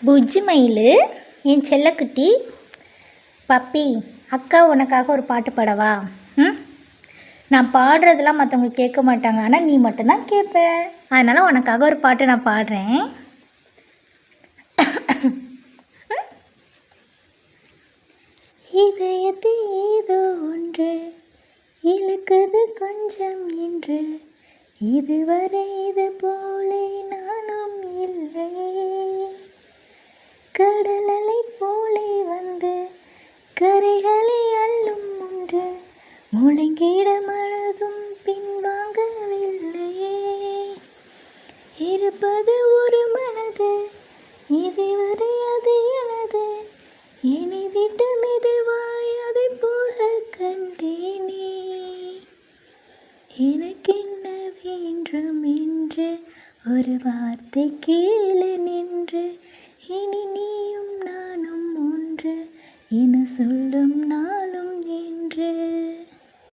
புஜ்ஜி மயில் என் செல்லக்குட்டி பப்பி, அக்கா உனக்காக ஒரு பாட்டு பாடவா? நான் பாடுறதெல்லாம் மற்றவங்க கேட்க மாட்டாங்க, ஆனால் நீ மட்டும்தான் கேட்ப. அதனால் உனக்காக ஒரு பாட்டு நான் பாடுறேன். இதயத்தில் ஏதோ ஒன்று இழுக்குது கொஞ்சம் என்று, இதுவரை இது போலே நானும் இல்லை. கடலலை போலே வந்து கரைகளை அள்ளும் ஒன்று, முழங்கிட மனதும் பின்வாங்கவில்லையே. இருப்பது ஒரு மனது, இதுவரை அது எனது. என்னை விட்டு மெதுவாய் அதை போக கண்டேனே. எனக்கென்ன வேண்டும் என்று ஒரு வார்த்தை கீழே நின்று, இனி நீயும் நானும் ஒன்று என சொல்லும்